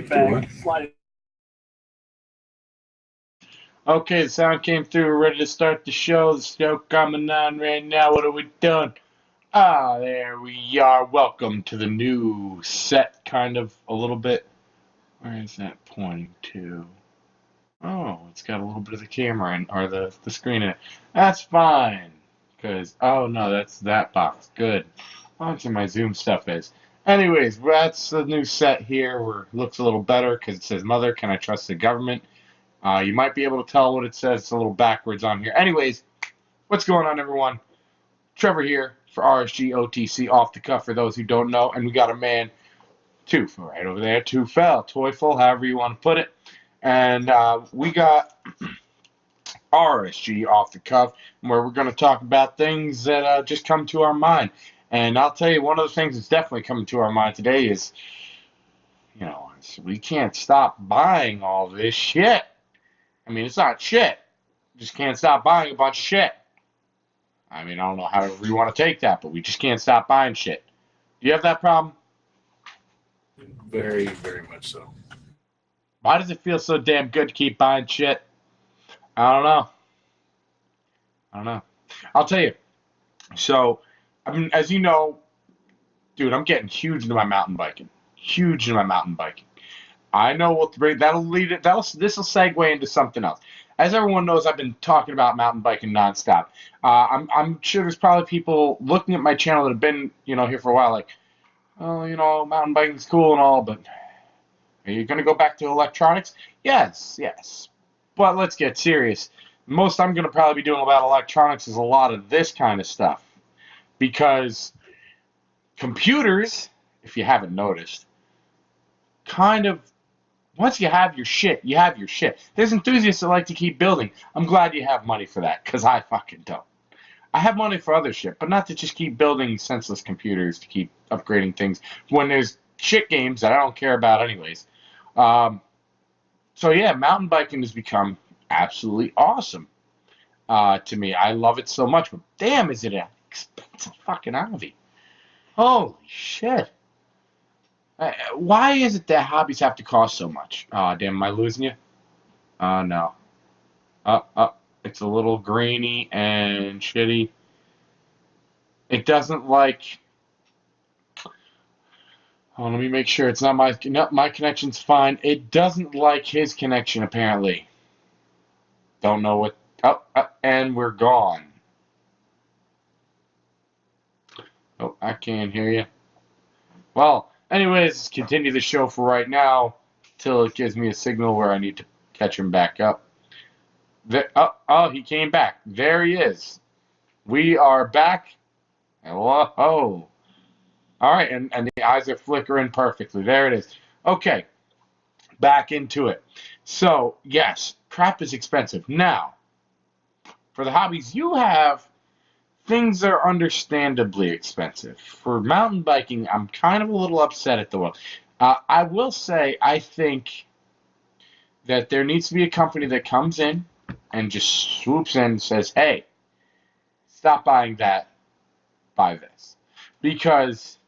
Back, slide. Okay, the sound came through. We're ready to start the show. The show coming on right now. What are we doing? There we are. Welcome to the new set, kind of a little bit. Where is that pointing to? Oh, it's got a little bit of the camera in, or the screen in it. That's fine. Because, oh no, that's that box. Good. That's where my Zoom stuff is. Anyways, that's the new set here where it looks a little better because it says, Mother, can I trust the government? You might be able to tell what it says. It's a little backwards on here. Anyways, what's going on, everyone? Trevor here for RSG OTC off the cuff for those who don't know. And we got a man, Toof, right over there, Toofel, Toyful, however you want to put it. And we got RSG off the cuff, where we're going to talk about things that just come to our mind. And I'll tell you, one of the things that's definitely coming to our mind today is, we can't stop buying all this shit. I mean, it's not shit. Just can't stop buying a bunch of shit. I mean, I don't know how you want to take that, but we just can't stop buying shit. Do you have that problem? Very, very much so. Why does it feel so damn good to keep buying shit? I don't know. I'll tell you. So, I mean, as you know, dude, I'm getting huge into my mountain biking. I know what that'll lead it. This will segue into something else. As everyone knows, I've been talking about mountain biking nonstop. I'm sure there's probably people looking at my channel that have been, here for a while, like, oh, mountain biking's cool and all, but are you going to go back to electronics? Yes. But let's get serious. Most I'm going to probably be doing about electronics is a lot of this kind of stuff, because computers, if you haven't noticed, kind of, once you have your shit, you have your shit. There's enthusiasts that like to keep building. I'm glad you have money for that, because I fucking don't. I have money for other shit, but not to just keep building senseless computers to keep upgrading things when there's shit games that I don't care about anyways. So yeah, mountain biking has become absolutely awesome to me. I love it so much, but damn, is it an expensive fucking hobby. Holy shit. Why is it that hobbies have to cost so much? Oh, damn, am I losing you? No. It's a little grainy and shitty. It doesn't like... Oh, let me make sure it's not my... No, my connection's fine. It doesn't like his connection, apparently. Don't know what... and we're gone. Oh, I can't hear you. Well... Anyways, let's continue the show for right now till it gives me a signal where I need to catch him back up. He came back. There he is. We are back. Hello. All right, and the eyes are flickering perfectly. There it is. Okay, back into it. So, yes, crap is expensive. Now, for the hobbies you have, things are understandably expensive. For mountain biking, I'm kind of a little upset at the world. I will say, I think that there needs to be a company that comes in and just swoops in and says, hey, stop buying that, buy this. Because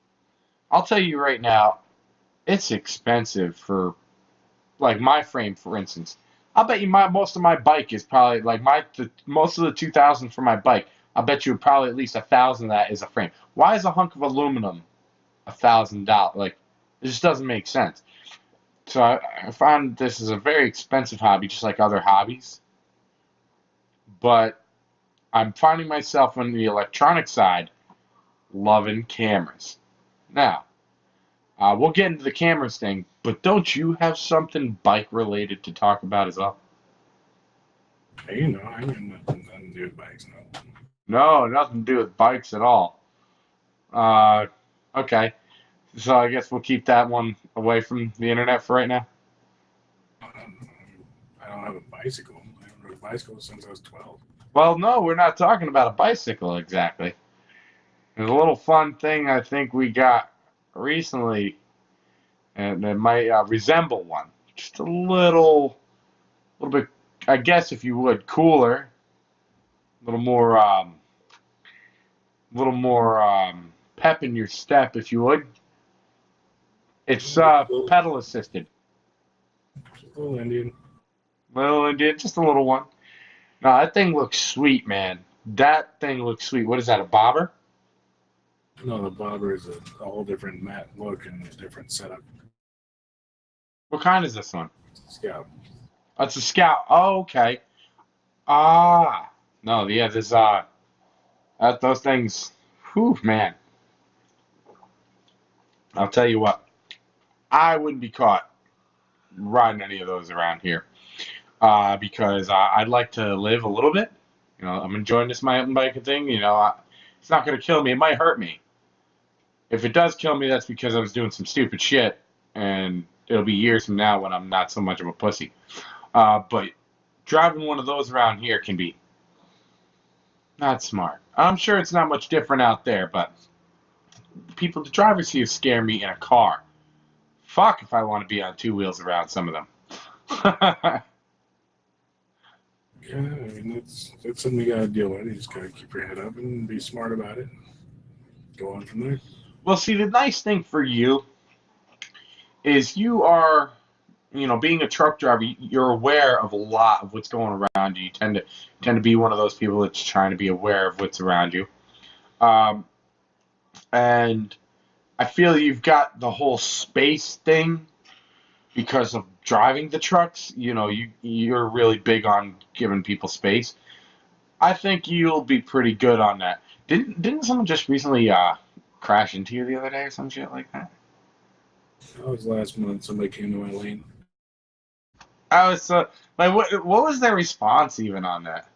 I'll tell you right now, it's expensive for, like, my frame, for instance. I'll bet you most of my bike is probably, like, most of the 2,000 for my bike, I'll bet you probably at least 1,000 of that is a frame. Why is a hunk of aluminum $1,000? Like, it just doesn't make sense. So I find this is a very expensive hobby, just like other hobbies. But I'm finding myself on the electronic side loving cameras. Now, we'll get into the cameras thing, but don't you have something bike related to talk about as well? Hey, I ain't got nothing to do with bikes, no. No, nothing to do with bikes at all. Okay. So I guess we'll keep that one away from the internet for right now. I don't have a bicycle. I haven't rode a bicycle since I was 12. Well, no, we're not talking about a bicycle exactly. There's a little fun thing I think we got recently, and it might resemble one. Just a little bit, I guess, if you would, cooler. A little more pep in your step, if you would. It's pedal assisted. Little Indian. Little Indian, just a little one. No, that thing looks sweet, man. That thing looks sweet. What is that, a bobber? No, the bobber is a whole different matte look and a different setup. What kind is this one? Scout. That's a Scout. Oh, okay. Ah. No, yeah, there's, those things, whew, man. I'll tell you what. I wouldn't be caught riding any of those around here. Because I'd like to live a little bit. You know, I'm enjoying this mountain biking thing. You know, it's not going to kill me. It might hurt me. If it does kill me, that's because I was doing some stupid shit, and it'll be years from now when I'm not so much of a pussy. But driving one of those around here can be not smart. I'm sure it's not much different out there, but the drivers here scare me in a car. Fuck if I want to be on two wheels around some of them. Yeah, I mean, that's something you got to deal with. You just got to keep your head up and be smart about it. Go on from there. Well, see, the nice thing for you is you are, you know, being a truck driver, you're aware of a lot of what's going around you. You tend to be one of those people that's trying to be aware of what's around you. And I feel you've got the whole space thing because of driving the trucks. You know, you're really big on giving people space. I think you'll be pretty good on that. Didn't someone just recently crash into you the other day or some shit like that? That was last month. Somebody came to my lane. I was like, what was their response even on that?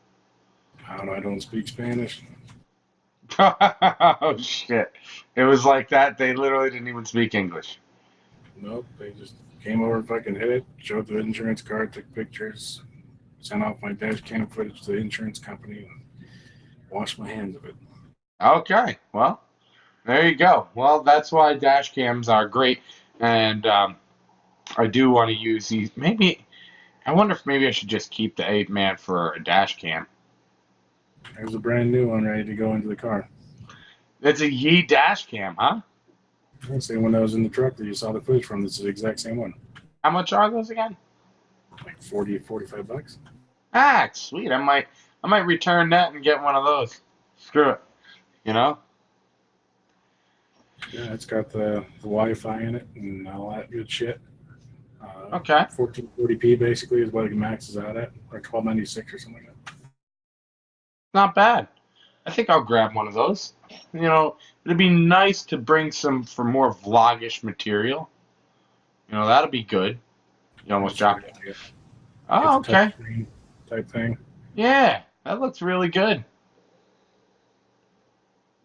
I don't know. I don't speak Spanish. Oh shit! It was like that. They literally didn't even speak English. Nope. They just came over, fucking hit it, showed the insurance card, took pictures, sent off my dash cam footage to the insurance company, and washed my hands of it. Okay, well, there you go. Well, that's why dash cams are great, and I do want to use these. Maybe I wonder if maybe I should just keep the 8-man for a dash cam. There's a brand new one ready to go into the car. It's a Yee dash cam, huh? The same one that was in the truck that you saw the footage from. This is the exact same one. How much are those again? Like 40, 45 bucks. Ah, sweet. I might return that and get one of those. Screw it. You know? Yeah, it's got the Wi-Fi in it and all that good shit. Okay. 1440p basically is what it maxes out at, or 1296 or something like that. Not bad. I think I'll grab one of those. You know, it'd be nice to bring some for more vlogish material. You know, that'll be good. You almost dropped it. Oh, it's a okay. touchscreen type thing. Yeah, that looks really good.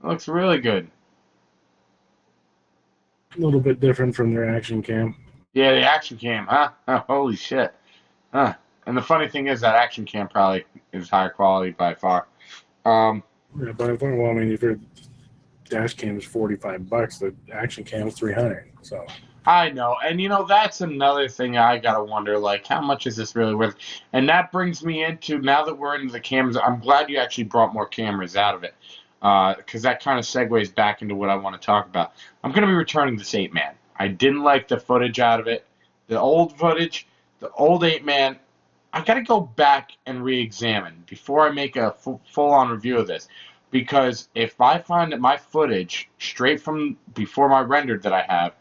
That looks really good. A little bit different from their action cam. Yeah, the action cam, huh? Oh, holy shit. Huh. And the funny thing is that action cam probably is higher quality by far. Yeah, but well, I mean, if your dash cam is 45 bucks, the action cam is 300. So I know, and you know that's another thing I gotta wonder, like how much is this really worth? And that brings me into now that we're into the cameras. I'm glad you actually brought more cameras out of it, because that kind of segues back into what I want to talk about. I'm gonna be returning this 8-man. I didn't like the footage out of it, the old footage, the old 8-man. I gotta go back and re-examine before I make a full-on review of this. Because if I find that my footage straight from before my rendered that I have,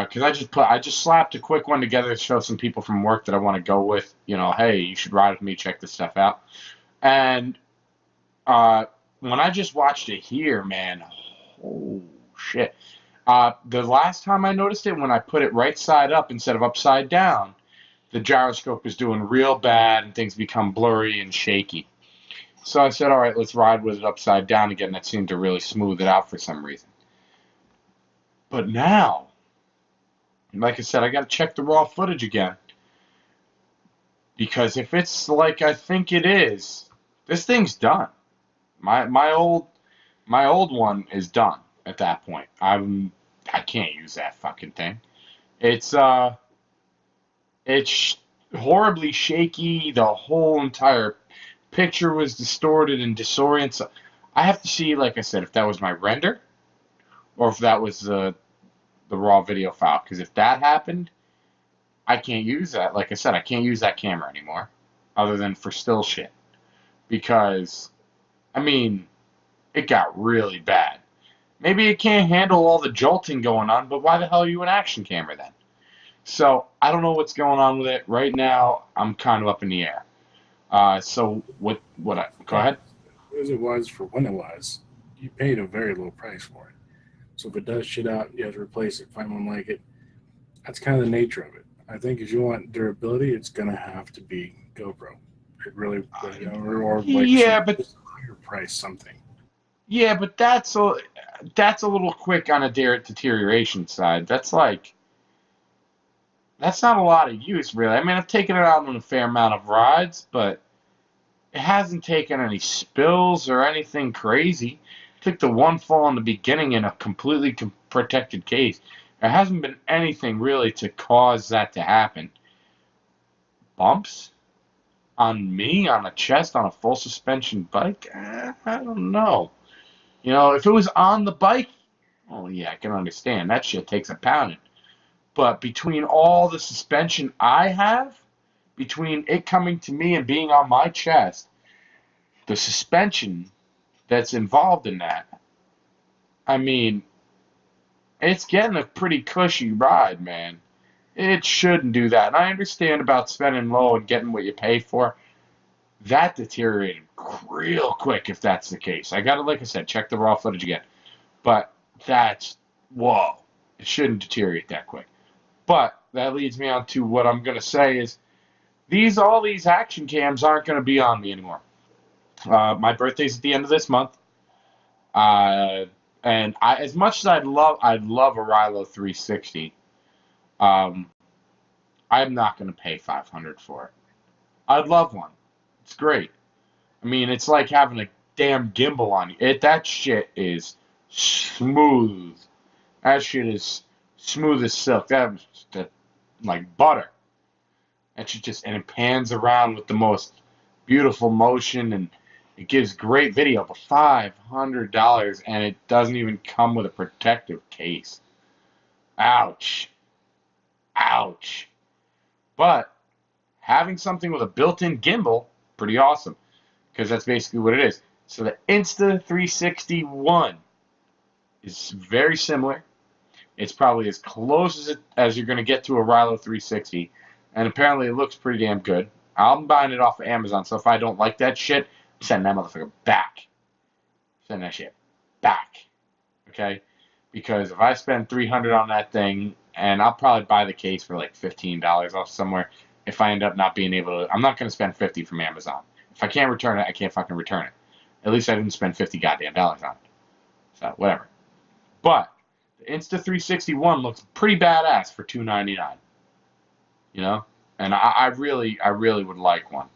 because I just slapped a quick one together to show some people from work that I want to go with. You know, hey, you should ride with me, check this stuff out. And when I just watched it here, man, oh shit. The last time I noticed it, when I put it right side up instead of upside down, the gyroscope was doing real bad and things become blurry and shaky. So I said, all right, let's ride with it upside down again. That seemed to really smooth it out for some reason. But now, like I said, I got to check the raw footage again. Because if it's like I think it is, this thing's done. My old one is done at that point. I can't use that fucking thing. It's horribly shaky. The whole entire picture was distorted and disoriented. So I have to see, like I said, if that was my render or if that was the raw video file. Because if that happened, I can't use that. Like I said, I can't use that camera anymore, other than for still shit. Because, I mean, it got really bad. Maybe it can't handle all the jolting going on, but why the hell are you an action camera then? So I don't know what's going on with it right now. I'm kind of up in the air. So what? Go ahead. As it was for when it was, you paid a very low price for it. So if it does shit out, you have to replace it. Find one like it. That's kind of the nature of it. I think if you want durability, it's gonna have to be GoPro. It really, or like Yeah, some but higher price something. yeah, but that's a little quick on a deterioration side. That's not a lot of use really. I mean, I've taken it out on a fair amount of rides, but it hasn't taken any spills or anything crazy. Took the one fall in the beginning in a completely protected case. There hasn't been anything really to cause that to happen. Bumps on me, on a chest, on a full suspension bike? I don't know. If it was on the bike, oh yeah, I can understand. That shit takes a pounding. But between all the suspension I have, between it coming to me and being on my chest, the suspension that's involved in that, I mean, it's getting a pretty cushy ride, man. It shouldn't do that. And I understand about spending low and getting what you pay for. That deteriorated real quick if that's the case. I got to, like I said, check the raw footage again. But whoa. It shouldn't deteriorate that quick. But that leads me on to what I'm going to say is all these action cams aren't going to be on me anymore. My birthday's at the end of this month. And as much as I'd love a Rilo 360. Um, I'm not going to pay $500 for it. I'd love one. It's great. I mean, it's like having a damn gimbal on you. That shit is smooth. That shit is smooth as silk. That like butter. That shit and it pans around with the most beautiful motion, and it gives great video. But $500, and it doesn't even come with a protective case. Ouch. Ouch. But having something with a built-in gimbal, pretty awesome, because that's basically what it is. So the Insta360 is very similar. It's probably as close as you're going to get to a Rilo 360, and apparently it looks pretty damn good. I'm buying it off of Amazon, so if I don't like that shit, I'm sending that motherfucker back. Send that shit back, okay? Because if I spend $300 on that thing, and I'll probably buy the case for like $15 off somewhere, if I end up not being able to, I'm not going to spend $50 from Amazon. If I can't return it, I can't fucking return it. At least I didn't spend $50 goddamn dollars on it. So whatever. But the Insta360 looks pretty badass for $299. And I really would like one.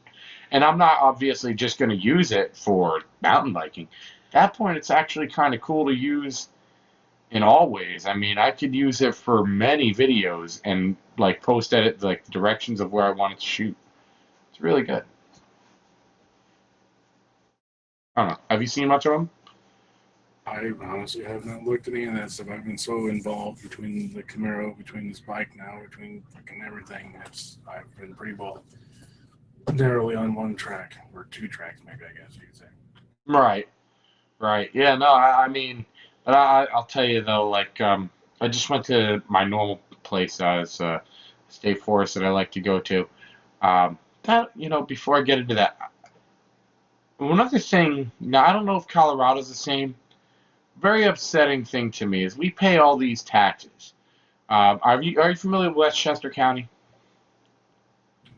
And I'm not obviously just going to use it for mountain biking. At that point, it's actually kind of cool to use in all ways. I mean, I could use it for many videos and like post edit like the directions of where I want it to shoot. It's really good. I don't know. Have you seen much of them? I honestly have not looked at any of that stuff. I've been so involved between the Camaro, between this bike now, between fucking everything. I've been pretty well narrowly on one track, or two tracks, maybe, I guess you could say. Right. Right. Yeah. No. I mean, but I'll tell you though. Like, I just went to my normal place as state forest that I like to go to. Before I get into that, one other thing. Now, I don't know if Colorado's the same. Very upsetting thing to me is we pay all these taxes. Are you familiar with Westchester County?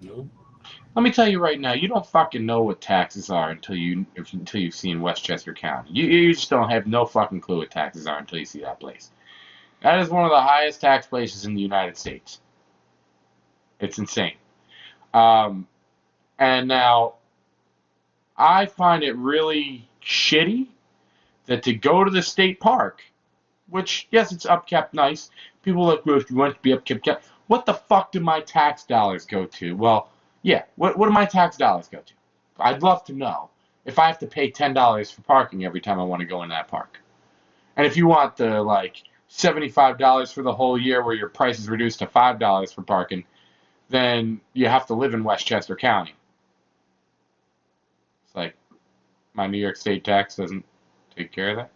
No. Let me tell you right now, you don't fucking know what taxes are until you've seen Westchester County. You just don't have no fucking clue what taxes are until you see that place. That is one of the highest tax places in the United States. It's insane. And now, I find it really shitty that to go to the state park, which, yes, it's upkept nice. People are like, well, if you want it to be upkept, what the fuck do my tax dollars go to? Well, yeah, what do my tax dollars go to? I'd love to know if I have to pay $10 for parking every time I want to go in that park. And if you want the, like, $75 for the whole year where your price is reduced to $5 for parking, then you have to live in Westchester County. It's like my New York State tax doesn't take care of that.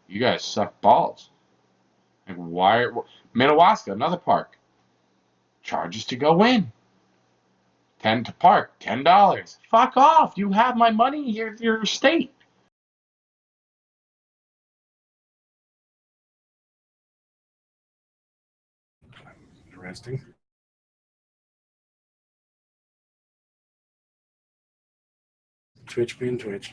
You guys suck balls. Like why? Minnewaska, another park, charges to go in. 10 to park, $10. Fuck off! You have my money. Your state. Interesting. Twitch being Twitch.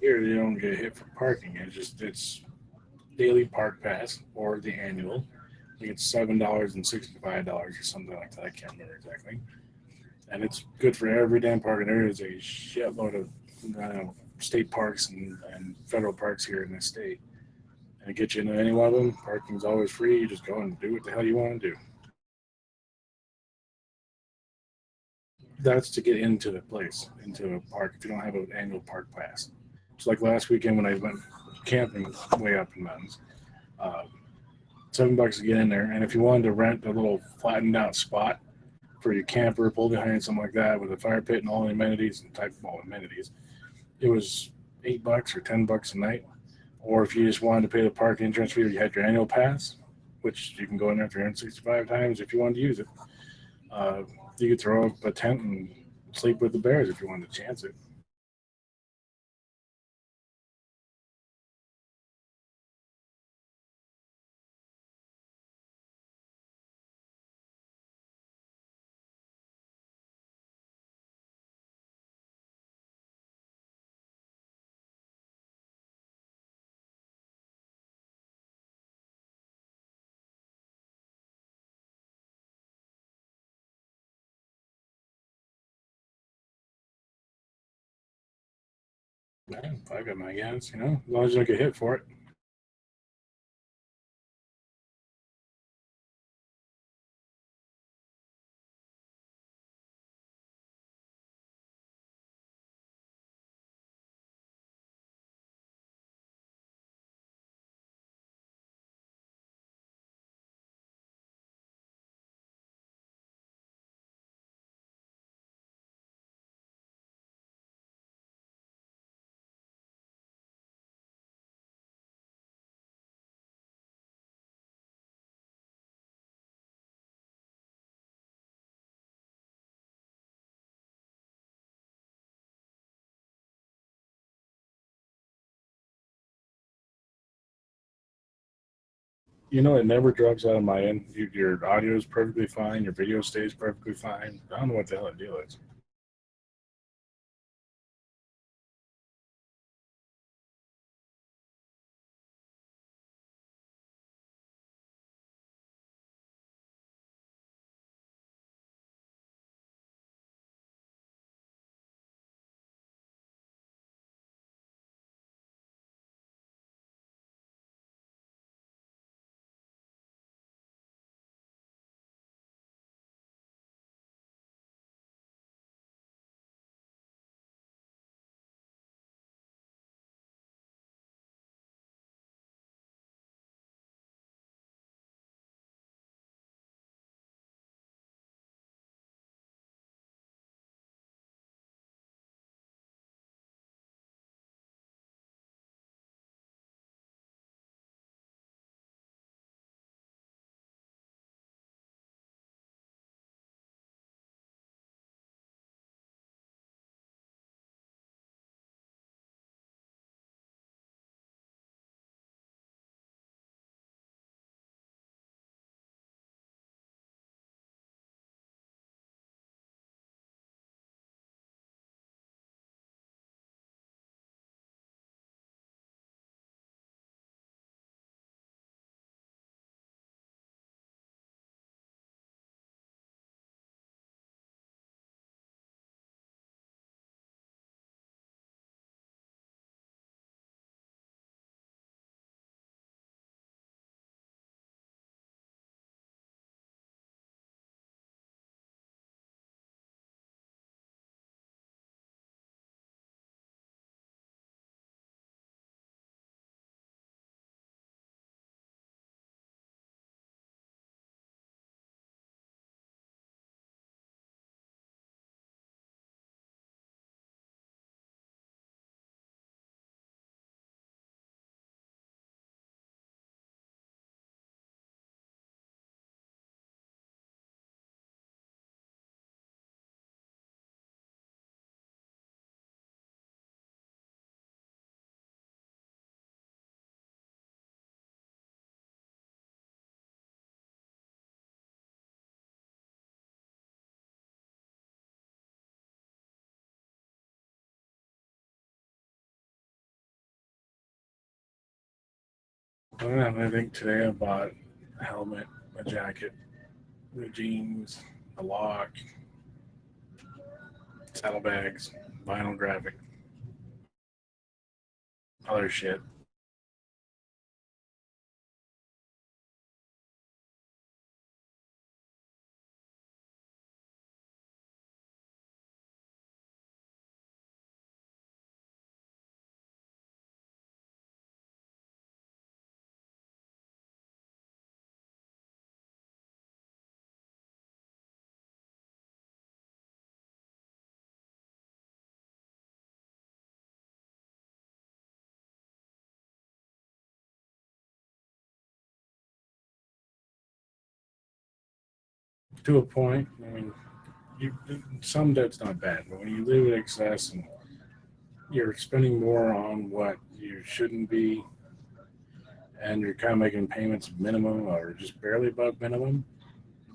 Here you don't get hit for parking. It's daily park pass or the annual. I think it's $7 and $65 or something like that. I can't remember exactly. And it's good for every damn park. And there is a shitload of state parks and federal parks here in this state. And it gets you into any one of them. Parking's always free. You just go and do what the hell you want to do. That's to get into the place, into a park, if you don't have an annual park pass. It's like last weekend when I went camping way up in the mountains. Uh, $7 to get in there. And if you wanted to rent a little flattened out spot for your camper, pull behind, something like that, with a fire pit and all the amenities and type of all amenities, it was $8 or $10 a night. Or if you just wanted to pay the park entrance fee, or you had your annual pass, which you can go in there 365 times if you wanted to use it. You could throw up a tent and sleep with the bears if you wanted to chance it. Man, if I got my gas, as long as you don't get hit for it. It never drops out of my end. Your audio is perfectly fine. Your video stays perfectly fine. I don't know what the hell the deal is. I think today I bought a helmet, a jacket, the jeans, a lock, saddlebags, vinyl graphic, other shit. To a point. I mean, you, some debt's not bad, but when you live in excess and you're spending more on what you shouldn't be, and you're kind of making payments minimum or just barely above minimum,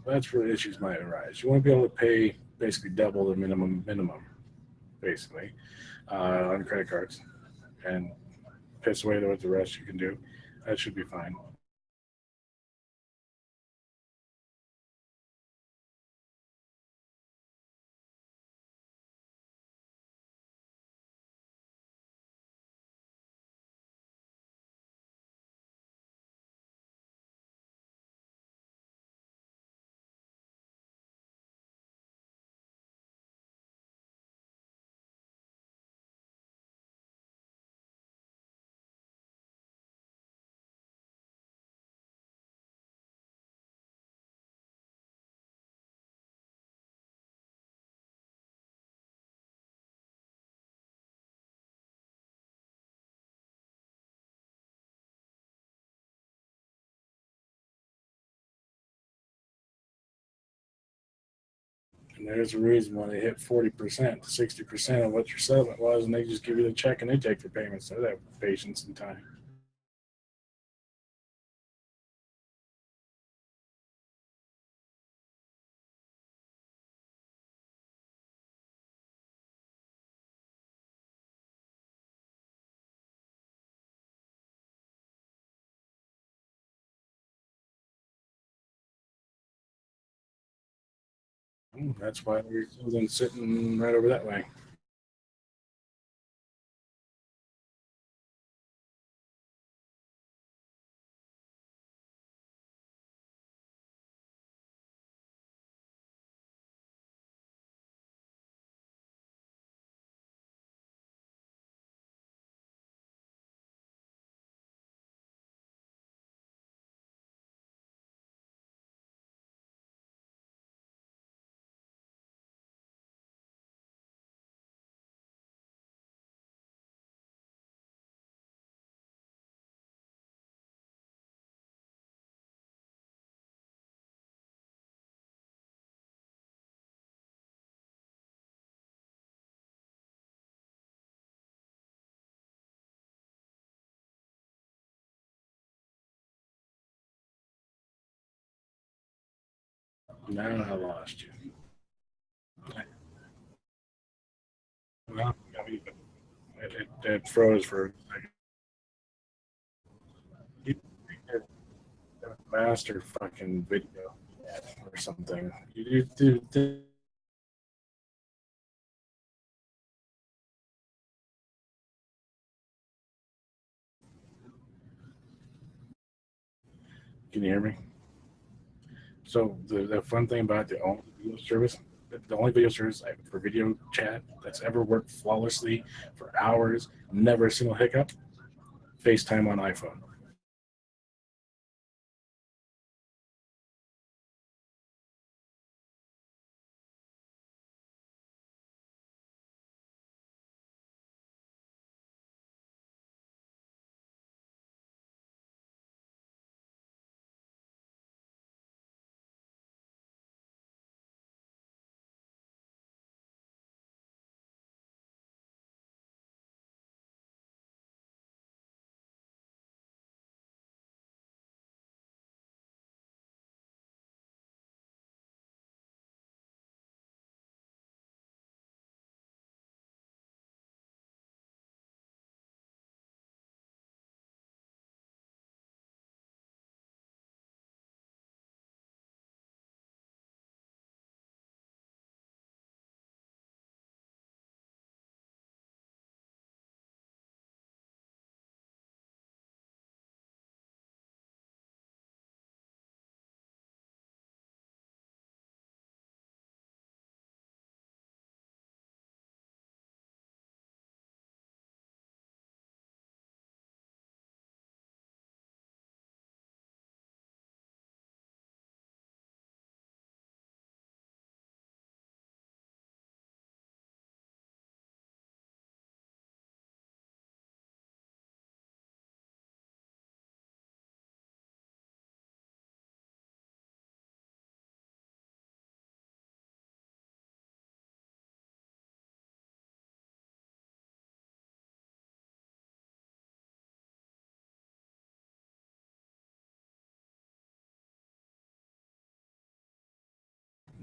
that's where issues might arise. You want to be able to pay basically double the minimum, basically, on credit cards, and piss away with the rest you can do. That should be fine. And there's a reason why they hit 40% to 60% of what your settlement was, and they just give you the check and they take the payments. So they have patience and time. That's why there's something sitting right over that way. Now I lost you. Well, I mean, it froze for like you did a master fucking video or something. Can you hear me? So the fun thing about the only video service for video chat that's ever worked flawlessly for hours, never a single hiccup, FaceTime on iPhone.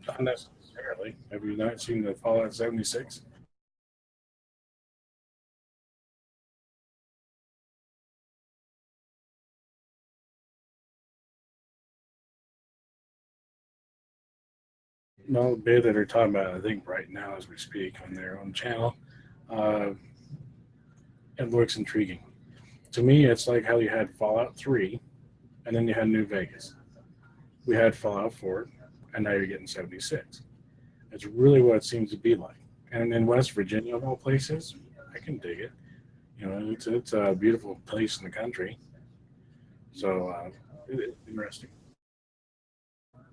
Not necessarily. Have you not seen the Fallout 76? No, the bit that they're talking about, I think, right now as we speak on their own channel, uh, it looks intriguing. To me, it's like how you had Fallout 3 and then you had New Vegas. We had Fallout 4, and now you're getting 76. It's really what it seems to be like. And in West Virginia, of all places, I can dig it. You know, it's a beautiful place in the country. So it's interesting.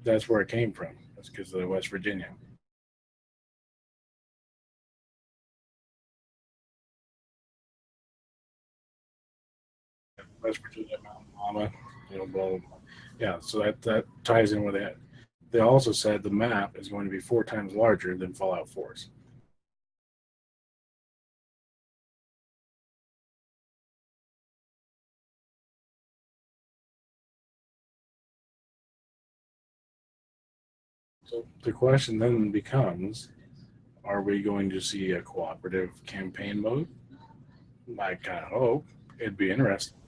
That's where it came from. That's because of West Virginia. West Virginia, Mountain Mama, you know, blah, blah, blah. Yeah, so that ties in with that. They also said the map is going to be 4 times larger than Fallout 4's. So the question then becomes, are we going to see a cooperative campaign mode? I kind of hope. It'd be interesting.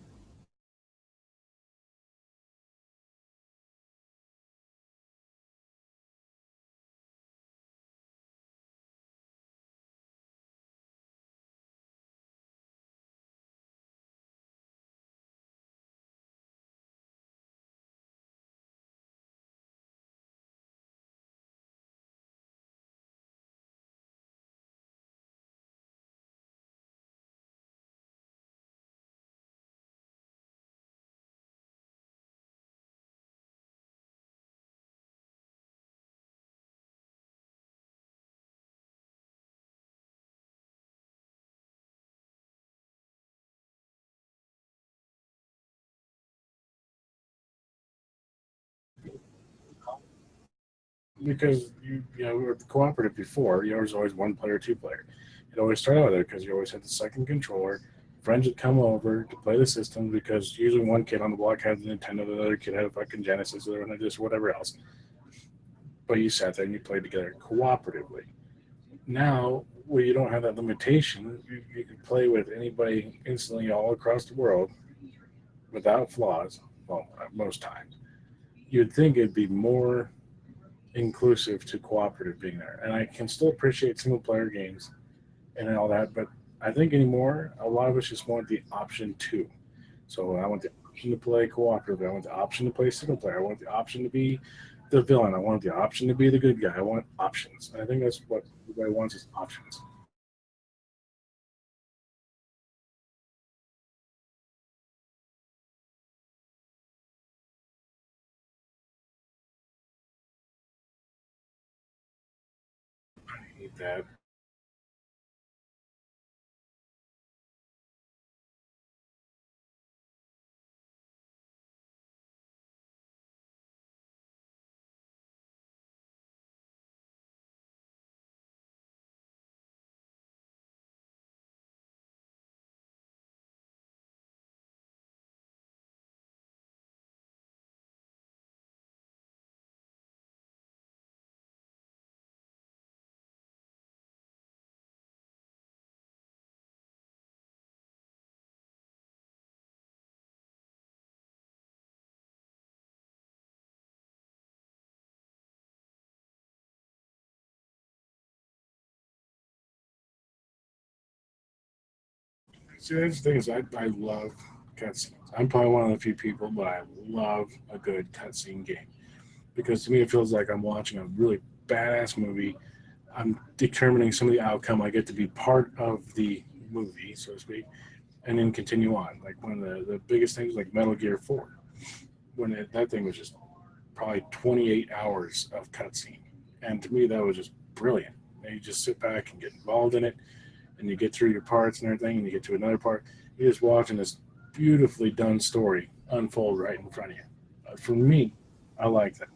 Because you know, with the cooperative before, you know, was always one player, 2 player. It always started out there because you always had the second controller. Friends would come over to play the system because usually one kid on the block had the Nintendo, the other kid had a fucking Genesis, or just whatever else. But you sat there and you played together cooperatively. Now, where you don't have that limitation, you can play with anybody instantly all across the world without flaws. Well, most times, you'd think it'd be more inclusive to cooperative being there. And I can still appreciate single player games and all that, but I think anymore, a lot of us just want the option to. So I want the option to play cooperative. I want the option to play single player. I want the option to be the villain. I want the option to be the good guy. I want options. And I think that's what everybody wants is options. I need that. See, that's the thing is, I love cutscenes. I'm probably one of the few people, but I love a good cutscene game because to me it feels like I'm watching a really badass movie. I'm determining some of the outcome. I get to be part of the movie, so to speak, and then continue on. Like one of the biggest things, like Metal Gear 4, when that thing was just probably 28 hours of cutscene. And to me, that was just brilliant. And you just sit back and get involved in it, and you get through your parts and everything, and you get to another part. You're just watching this beautifully done story unfold right in front of you. For me, I like that.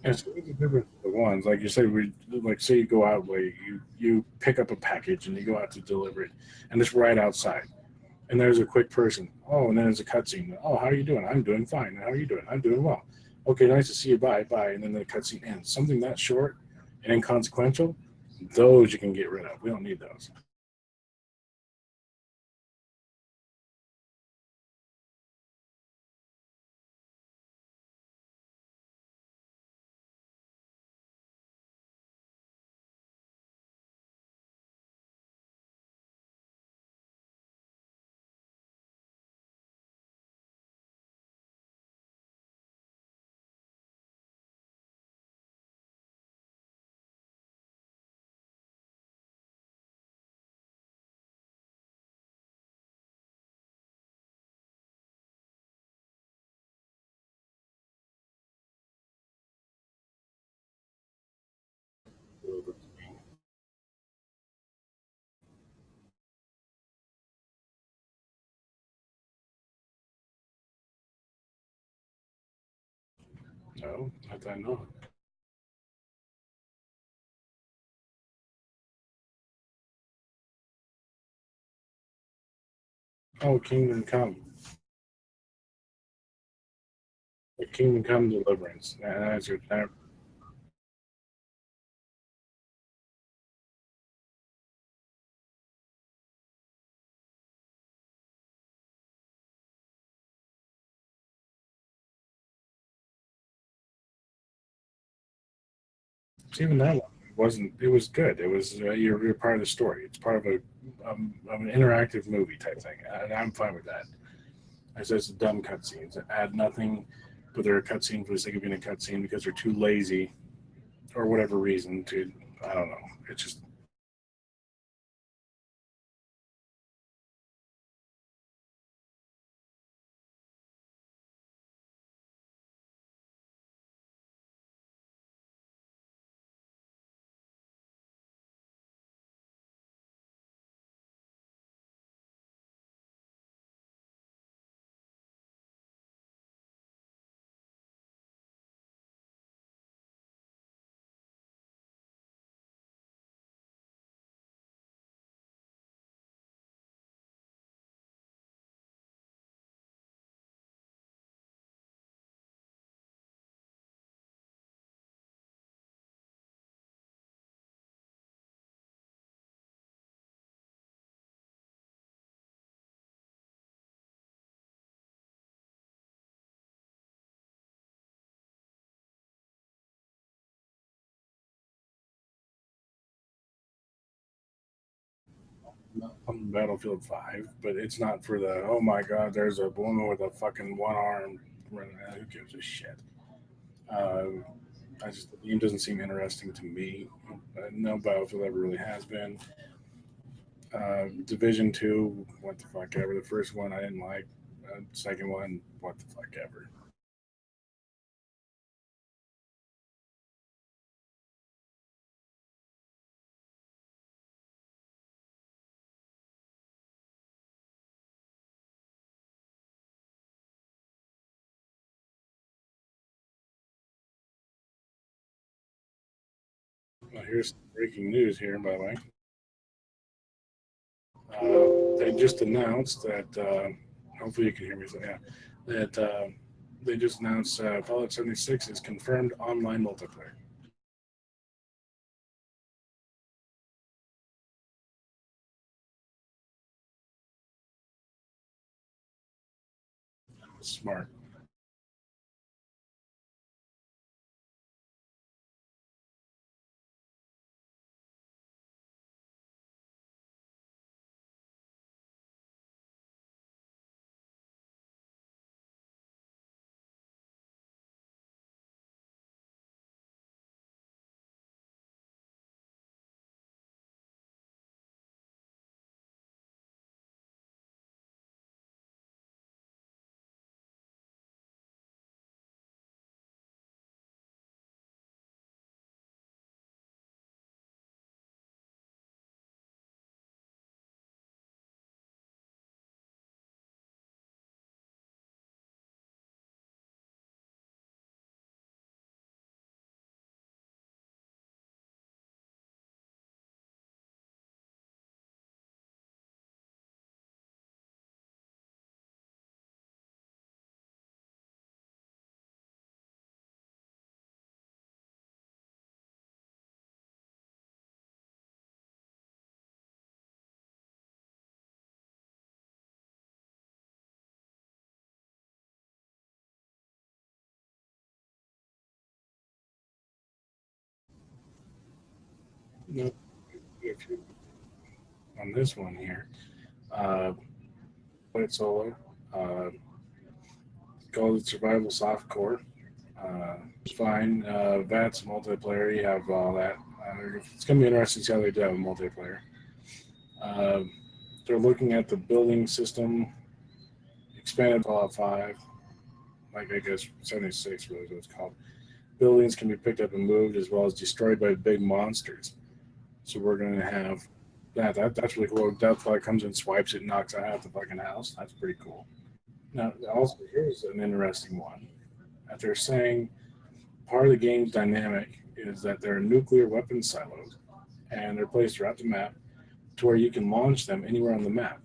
And so what's the difference with the ones like you said? We like say you go out like you pick up a package and you go out to deliver it, and it's right outside. And there's a quick person. Oh, and then there's a cutscene. Oh, how are you doing? I'm doing fine. How are you doing? I'm doing well. Okay, nice to see you. Bye, bye. And then the cutscene ends. Something that short and inconsequential, those you can get rid of. We don't need those. No, not that I know. Oh, Kingdom Come. The Kingdom Come Deliverance. That's your, that, even that one wasn't. It was good. It was you're part of the story. It's part of of an interactive movie type thing, and I'm fine with that. I said it's dumb cutscenes that add nothing, but they're a cutscene for the sake of being a cutscene because they're too lazy or whatever reason to. I don't know. It's just on Battlefield 5, but it's not for the oh my god, there's a woman with a fucking one arm running out. Who gives a shit? Uh, I just the game doesn't seem interesting to me. No Battlefield ever really has been. Division Two, what the fuck ever. The first one I didn't like. Second one, what the fuck ever. Well, here's breaking news here, by the way. They just announced that. Hopefully, you can hear me. So yeah, that they just announced Fallout 76 is confirmed online multiplayer. Smart. No, if you, on this one here, uh, play it solo. Uh, Call it survival softcore. It's fine. VATS multiplayer, you have all that. It's going to be interesting to see how they do have a multiplayer. Uh, they're looking at the building system, expanded Fallout 5, like I guess 76 really is what it's called. Buildings can be picked up and moved as well as destroyed by big monsters. So we're going to have that's really cool. Deathfly comes and swipes it and knocks it out of the fucking house. That's pretty cool. Now, also, here's an interesting one. That they're saying part of the game's dynamic is that there are nuclear weapon silos, and they're placed throughout the map to where you can launch them anywhere on the map,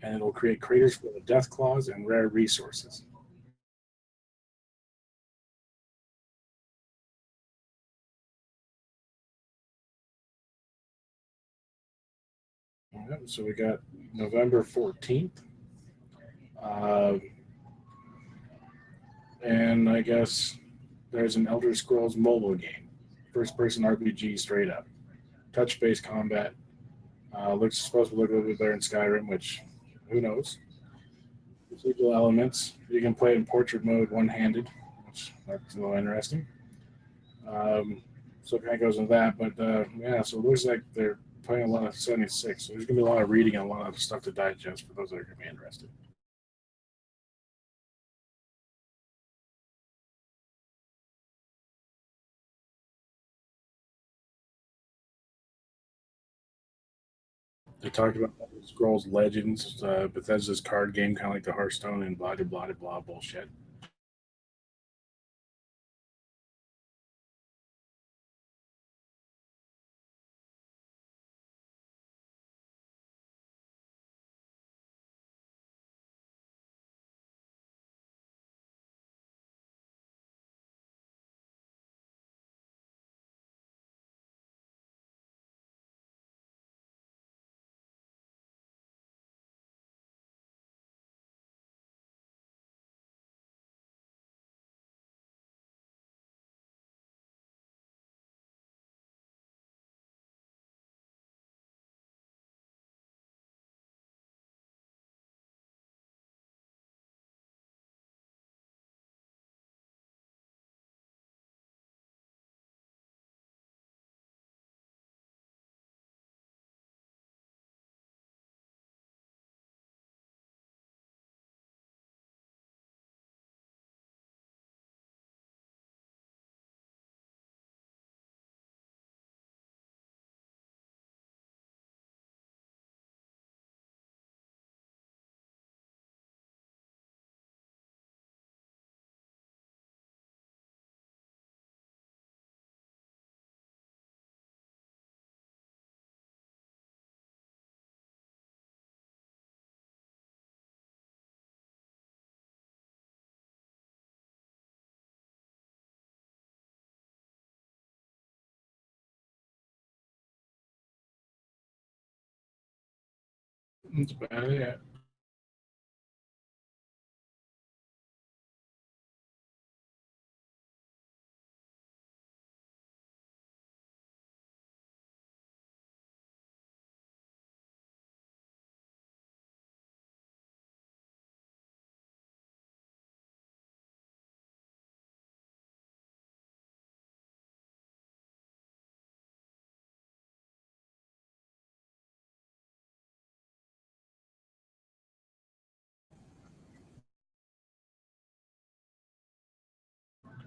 and it'll create craters full of death claws and rare resources. Yep, so we got November 14th, uh, and I guess there's an Elder Scrolls mobile game, first-person RPG straight up, touch-based combat. Looks supposed to look a little bit better in Skyrim, which who knows? Procedural elements. You can play in portrait mode one-handed, which that's a little interesting. Um, so it kind of goes into that, but yeah. So it looks like they're playing a lot of 76. So there's gonna be a lot of reading and a lot of stuff to digest for those that are gonna be interested. They talked about Scrolls Legends, Bethesda's card game, kind of like the Hearthstone and blah blah blah blah bullshit. That's about it.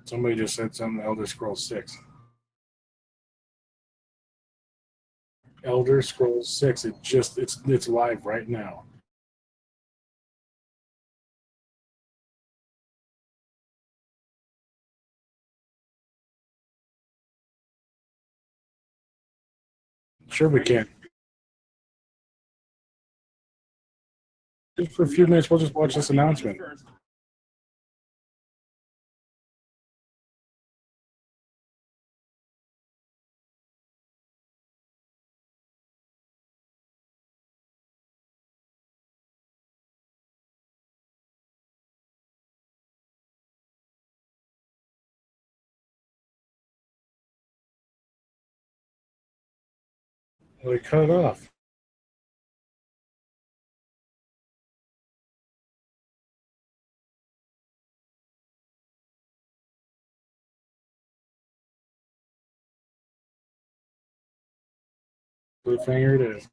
Somebody just said something. Elder Scrolls 6. Elder Scrolls 6. It's live right now. Sure, we can. Just for a few minutes, we'll just watch this announcement. Well, they cut it off. Cliffhanger it is.